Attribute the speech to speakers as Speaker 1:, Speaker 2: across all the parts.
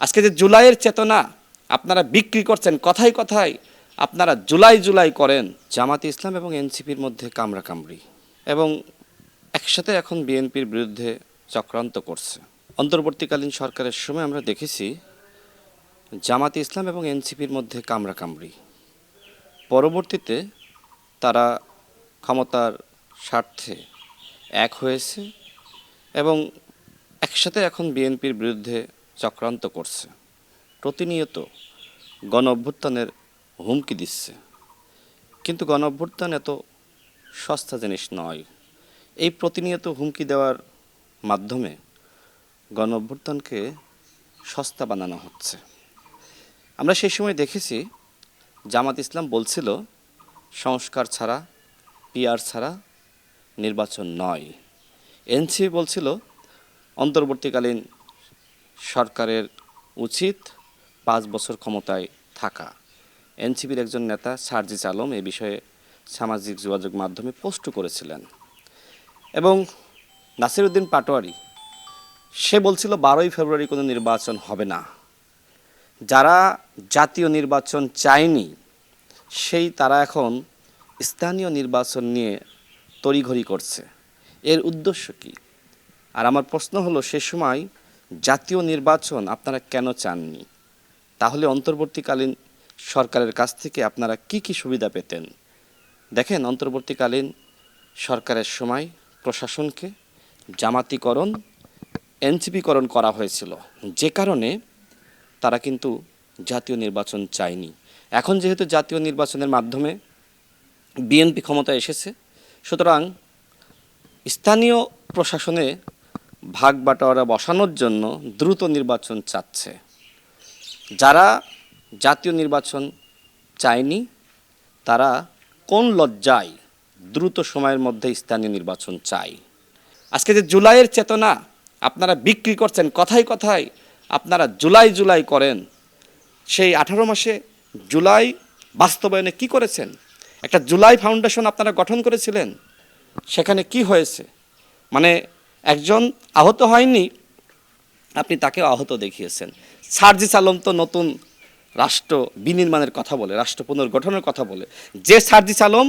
Speaker 1: আজকে যে জুলাইয়ের চেতনা আপনারা বিক্রি করছেন, কথায় কথায় আপনারা জুলাই জুলাই করেন। জামাতে ইসলাম এবং এনসিপির মধ্যে কামড়াকামড়ি এবং একসাথে এখন বিএনপির বিরুদ্ধে চক্রান্ত করছে। অন্তর্বর্তীকালীন সরকারের সময় আমরা দেখেছি জামাতে ইসলাম এবং এনসিপির মধ্যে কামড়াকামড়ি, পরবর্তীতে তারা ক্ষমতার স্বার্থে এক হয়েছে এবং একসাথে এখন বিএনপির বিরুদ্ধে চক্রান্ত করছে। প্রতিনিয়ত গণ অভ্যুত্থানের হুমকি দিচ্ছে, কিন্তু গণ অভ্যুত্থান এত সস্তা জিনিস নয়। এই প্রতিনিয়ত হুমকি দেওয়ার মাধ্যমে গণ অভ্যুত্থানকে সস্তা বানানো হচ্ছে। আমরা সেই সময় দেখেছি জামাত ইসলাম বলছিল সংস্কার ছাড়া, পিআর ছাড়া নির্বাচন নয়। এনসিপি বলছিল অন্তর্বর্তীকালীন সরকারের উচিত 5 বছর ক্ষমতায় থাকা। এনসিপির একজন নেতা সার্জিস আলম এই বিষয়ে সামাজিক যোগাযোগ মাধ্যমে পোস্ট করেছিলেন এবং নাসিরউদ্দিন পাটোয়ারি সে বলছিল 12ই ফেব্রুয়ারি কোনো নির্বাচন হবে না। যারা জাতীয় নির্বাচন চায়নি তারা এখন স্থানীয় নির্বাচন নিয়ে তড়িঘড়ি করছে। এর উদ্দেশ্য কী? আর আমার প্রশ্ন হলো, সে সময় জাতীয় নির্বাচন আপনারা কেন চাননি? তাহলে অন্তর্বর্তীকালীন সরকারের কাছ থেকে আপনারা কি কি সুবিধা পেতেন? দেখেন, অন্তর্বর্তীকালীন সরকারের সময় প্রশাসনকে জামাতিকরণ, এনসিপিকরণ করা হয়েছিল, যে কারণে তারা কিন্তু জাতীয় নির্বাচন চায়নি। এখন যেহেতু জাতীয় নির্বাচনের মাধ্যমে বিএনপি ক্ষমতায় এসেছে, সুতরাং স্থানীয় প্রশাসনে ভাগ বাটোয়ারা বসানোর জন্য দ্রুত নির্বাচন চাচ্ছে। যারা জাতীয় নির্বাচন চায়নি তারা কোন লজ্জায় দ্রুত সময়ের মধ্যে স্থানীয় নির্বাচন চায়। আজকে যে জুলাইয়ের চেতনা আপনারা বিক্রি করছেন, কথায় কথায় আপনারা জুলাই জুলাই করেন, সেই 18 মাসে জুলাই বাস্তবায়নে কি করেছেন? একটা জুলাই ফাউন্ডেশন আপনারা গঠন করেছিলেন, সেখানে কি হয়েছে? মানে একজন আহত হয়নি, আপনি তাকেও আহত দেখিয়েছেন। সার্জিস আলম তো নতুন রাষ্ট্র বিনির্মাণের কথা বলে, রাষ্ট্র পুনর্গঠনের কথা বলে। যে সার্জিস আলম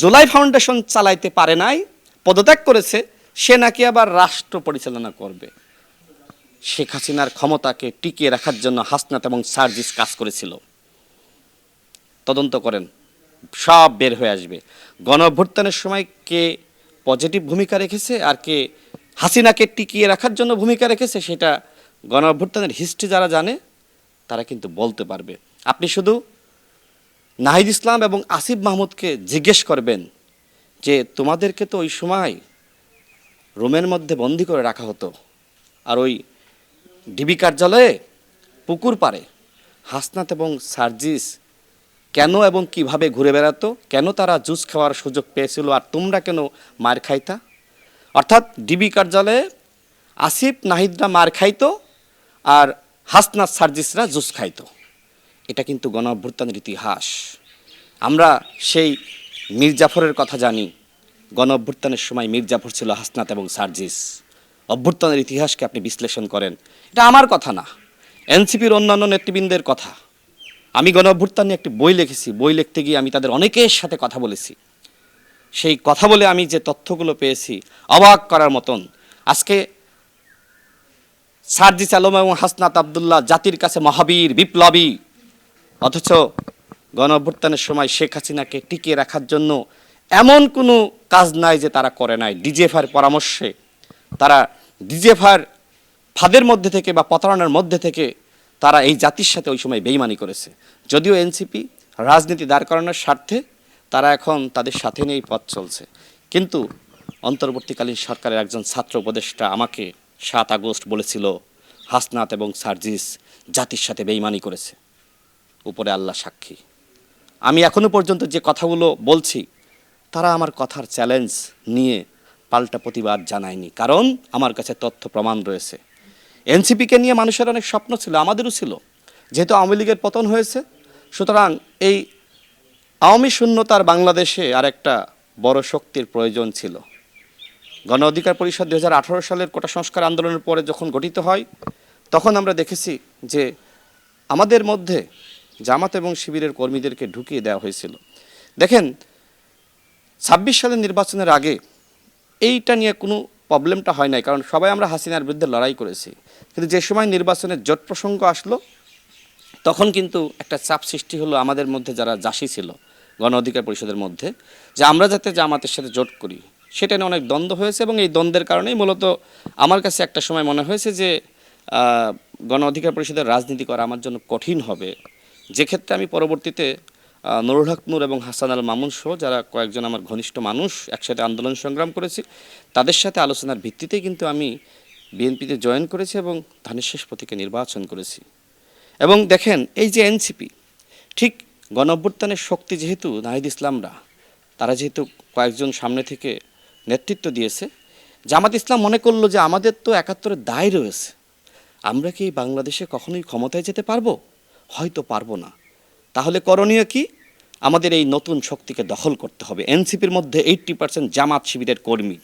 Speaker 1: জুলাই ফাউন্ডেশন চালাইতে পারে নাই, পদত্যাগ করেছে, সে নাকি আবার রাষ্ট্র পরিচালনা করবে। শেখ হাসিনার ক্ষমতাকে টিকিয়ে রাখার জন্য হাসনাত এবং সার্জিস কাজ করেছিল। তদন্ত করেন, সব বের হয়ে আসবে। গণ অভ্যুত্থানের সময় কে পজিটিভ ভূমিকা রেখেছে আর কে হাসিনাকে টিকিয়ে রাখার জন্য ভূমিকা রেখেছে, সেটা গণ অভ্যুত্থানের হিস্ট্রি যারা জানে তারা কিন্তু বলতে পারবে। আপনি শুধু নাহিদ ইসলাম এবং আসিফ মাহমুদকে জিজ্ঞেস করবেন যে তোমাদেরকে তো ওই সময় রুমের মধ্যে বন্দি করে রাখা হতো, আর ওই ডিবি কার্যালয়ে পুকুর পাড়ে হাসনাত এবং সার্জিস কেন এবং কিভাবে ঘুরে বেড়াতো, কেন তারা জুস খাওয়ার সুযোগ পেয়েছিল আর তোমরা কেন মার খাইতা? অর্থাৎ ডিবি কার্যালয়ে আসিফ নাহিদরা মার খাইতো আর হাসনাত সার্জিসরা জুস খাইতো। এটা কিন্তু গণ অভ্যুত্থানের ইতিহাস। আমরা সেই মীর জাফরের কথা জানি। গণ অভ্যুত্থানের সময় মীর জাফর ছিল হাসনাত এবং সার্জিস। অভ্যুত্থানের ইতিহাসকে আপনি বিশ্লেষণ করেন, এটা আমার কথা না, এনসিপির অন্যান্য নেতৃবৃন্দের কথা। আমি গণ অভ্যুত্থান নিয়ে একটি বই লিখেছি। বই লিখতে গিয়ে আমি তাদের অনেকের সাথে কথা বলেছি। সেই কথা বলে আমি যে তথ্যগুলো পেয়েছি অবাক করার মতন। আজকে সার্জিস আলম এবং হাসনাত আবদুল্লাহ জাতির কাছে মহাবীর, বিপ্লবী, অথচ গণ অভ্যুত্থানের সময় শেখ হাসিনাকে টিকিয়ে রাখার জন্য এমন কোনো কাজ নাই যে তারা করে নাই। ডিজিএফআইয়ের পরামর্শে তারা ডিজিএফআইয়ের ফাঁদের মধ্যে থেকে বা প্রতারণার মধ্যে থেকে তারা এই জাতির সাথে ওই সময় বেইমানি করেছে। যদিও এনসিপি রাজনীতি দাঁড় করানোর স্বার্থে তারা এখন তাদের সাথে নিয়েই পথ চলছে, কিন্তু অন্তর্বর্তীকালীন সরকারের একজন ছাত্র উপদেষ্টা আমাকে 7 আগস্ট বলেছিল হাসনাত এবং সার্জিস জাতির সাথে বেইমানি করেছে। উপরে আল্লাহ সাক্ষী, আমি এখনো পর্যন্ত যে কথাগুলো বলছি তারা আমার কথার চ্যালেঞ্জ নিয়ে পাল্টা প্রতিবাদ জানায়নি, কারণ আমার কাছে তথ্য প্রমাণ রয়েছে। এনসিপিকে নিয়ে মানুষের অনেক স্বপ্ন ছিল, আমাদেরও ছিল। যেহেতু আওয়ামী লীগের পতন হয়েছে, সুতরাং এই আওয়ামী শূন্যতার বাংলাদেশে আর একটা বড় শক্তির প্রয়োজন ছিল। গণ অধিকার পরিষদ 2018 সালের কোটা সংস্কার আন্দোলনের পরে যখন গঠিত হয়, তখন আমরা দেখেছি যে আমাদের মধ্যে জামাত এবং শিবিরের কর্মীদেরকে ঢুকিয়ে দেওয়া হয়েছিল। দেখেন ২৬ সালের নির্বাচনের আগে এইটা নিয়ে কোনো প্রবলেমটা হয় নাই, কারণ সবাই আমরা হাসিনার বিরুদ্ধে লড়াই করেছি। কিন্তু যে সময় নির্বাচনের জোট প্রসঙ্গ আসলো তখন কিন্তু একটা চাপ সৃষ্টি হলো আমাদের মধ্যে, যারা জাসি ছিল গণ অধিকার পরিষদের মধ্যে, যে আমরা যাতে জামাতের সাথে জোট করি। সেটা নিয়ে অনেক দ্বন্দ্ব হয়েছে এবং এই দ্বন্দ্বের কারণেই মূলত আমার কাছে একটা সময় মনে হয়েছে যে গণ অধিকার পরিষদের রাজনীতি করা আমার জন্য কঠিন হবে, যে ক্ষেত্রে আমি পরবর্তীতে নুরুল হক নূর এবং হাসান আল মামুন সহ যারা কয়েকজন আমার ঘনিষ্ঠ মানুষ একসাথে আন্দোলন সংগ্রাম করেছি, তাদের সাথে আলোচনার ভিত্তিতেই কিন্তু আমি বিএনপিতে জয়েন করেছি এবং ধানের শেষ প্রতীকে নির্বাচন করেছি। এবং দেখেন এই যে এনসিপি, ঠিক গণ অভ্যুত্থানের শক্তি যেহেতু নাহিদ ইসলামরা, তারা যেহেতু কয়েকজন সামনে থেকে নেতৃত্ব দিয়েছে, জামাত ইসলাম মনে করলো যে আমাদের তো ৭১-এর দায় রয়েছে, আমরা কি বাংলাদেশে কখনোই ক্ষমতায় যেতে পারবো? হয়তো পারবো না। তাহলে করণীয় কি? আমাদের এই নতুন শক্তিকে দখল করতে হবে। এনসিপির মধ্যে 80% জামাত শিবিরের কর্মী,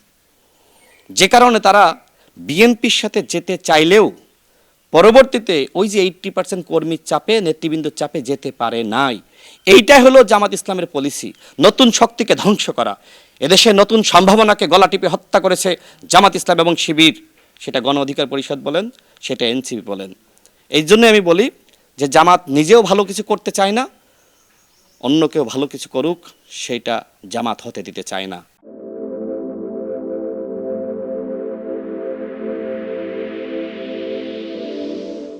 Speaker 1: যে কারণে তারা বিএনপির সাথে যেতে চাইলেও পরবর্তীতে ওই যে 80% কর্মীর চাপে, নেতৃবৃন্দর চাপে যেতে পারে নাই। এইটাই হলো জামাত ইসলামের পলিসি, নতুন শক্তিকে ধ্বংস করা। এদেশে নতুন সম্ভাবনাকে গলা টিপে হত্যা করেছে জামাত ইসলাম এবং শিবির, সেটা গণ অধিকার পরিষদ বলেন, সেটা এনসিপি বলেন। এই জন্য আমি বলি যে জামাত নিজেও ভালো কিছু করতে চায় না, অন্য কেউ ভালো কিছু করুক সেইটা জামাত হতে দিতে চায় না।